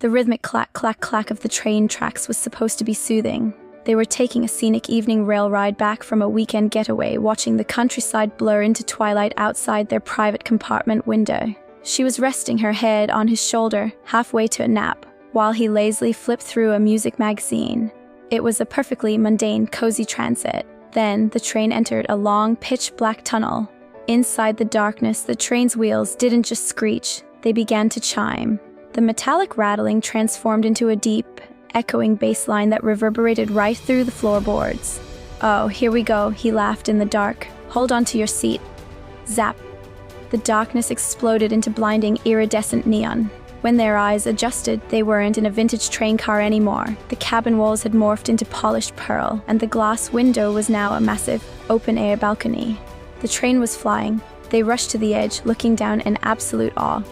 The rhythmic clack-clack-clack of the train tracks was supposed to be soothing. They were taking a scenic evening rail ride back from a weekend getaway, watching the countryside blur into twilight outside their private compartment window. She was resting her head on his shoulder, halfway to a nap, while he lazily flipped through a music magazine. It was a perfectly mundane, cozy transit. Then the train entered a long, pitch-black tunnel. Inside the darkness, the train's wheels didn't just screech, they began to chime. The metallic rattling transformed into a deep, echoing bass line that reverberated right through the floorboards. "Oh, here we go," he laughed in the dark. "Hold on to your seat." Zap. The darkness exploded into blinding, iridescent neon. When their eyes adjusted, they weren't in a vintage train car anymore. The cabin walls had morphed into polished pearl, and the glass window was now a massive, open-air balcony. The train was flying. They rushed to the edge, looking down in absolute awe.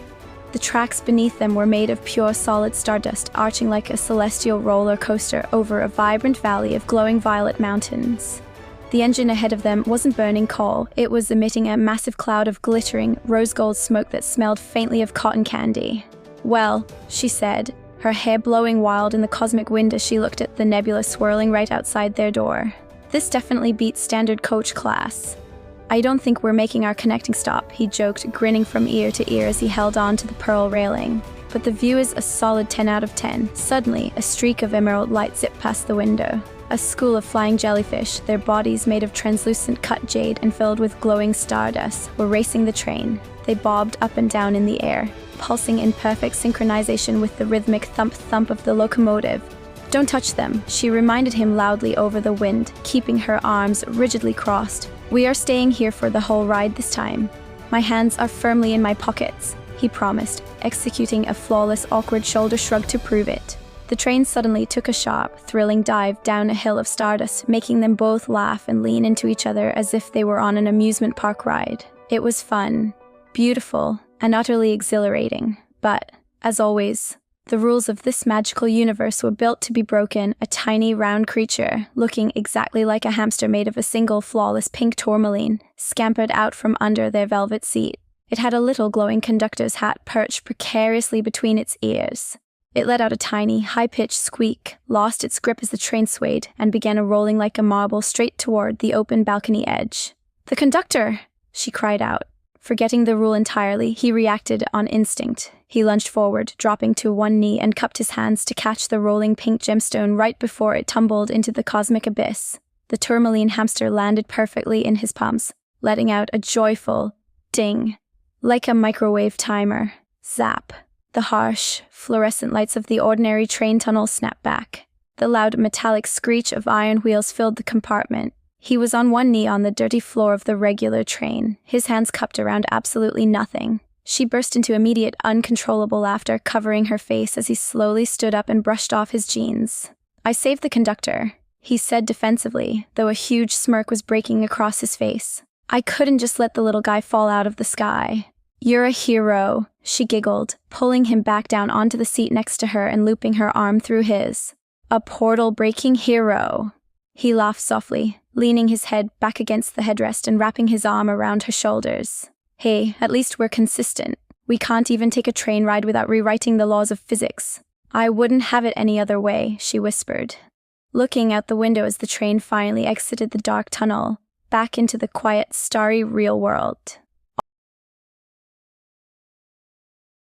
The tracks beneath them were made of pure solid stardust, arching like a celestial roller coaster over a vibrant valley of glowing violet mountains. The engine ahead of them wasn't burning coal, it was emitting a massive cloud of glittering, rose-gold smoke that smelled faintly of cotton candy. "Well," she said, her hair blowing wild in the cosmic wind as she looked at the nebula swirling right outside their door. "This definitely beats standard coach class." "I don't think we're making our connecting stop," he joked, grinning from ear to ear as he held on to the pearl railing. "But the view is a solid 10 out of 10. Suddenly, a streak of emerald light zipped past the window. A school of flying jellyfish, their bodies made of translucent cut jade and filled with glowing stardust, were racing the train. They bobbed up and down in the air, pulsing in perfect synchronization with the rhythmic thump-thump of the locomotive. "Don't touch them," she reminded him loudly over the wind, keeping her arms rigidly crossed. "We are staying here for the whole ride this time." "My hands are firmly in my pockets," he promised, executing a flawless, awkward shoulder shrug to prove it. The train suddenly took a sharp, thrilling dive down a hill of stardust, making them both laugh and lean into each other as if they were on an amusement park ride. It was fun, beautiful, and utterly exhilarating. But, as always, the rules of this magical universe were built to be broken. A tiny, round creature, looking exactly like a hamster made of a single flawless pink tourmaline, scampered out from under their velvet seat. It had a little glowing conductor's hat perched precariously between its ears. It let out a tiny, high-pitched squeak, lost its grip as the train swayed, and began rolling like a marble straight toward the open balcony edge. "The conductor!" she cried out. Forgetting the rule entirely, he reacted on instinct. He lunged forward, dropping to one knee and cupped his hands to catch the rolling pink gemstone right before it tumbled into the cosmic abyss. The tourmaline hamster landed perfectly in his palms, letting out a joyful ding. Like a microwave timer. Zap. The harsh, fluorescent lights of the ordinary train tunnel snapped back. The loud metallic screech of iron wheels filled the compartment. He was on one knee on the dirty floor of the regular train, his hands cupped around absolutely nothing. She burst into immediate, uncontrollable laughter, covering her face as he slowly stood up and brushed off his jeans. "I saved the conductor," he said defensively, though a huge smirk was breaking across his face. "I couldn't just let the little guy fall out of the sky." "You're a hero," she giggled, pulling him back down onto the seat next to her and looping her arm through his. "A portal-breaking hero." He laughed softly, leaning his head back against the headrest and wrapping his arm around her shoulders. "Hey, at least we're consistent. We can't even take a train ride without rewriting the laws of physics." "I wouldn't have it any other way," she whispered, looking out the window as the train finally exited the dark tunnel, back into the quiet, starry real world.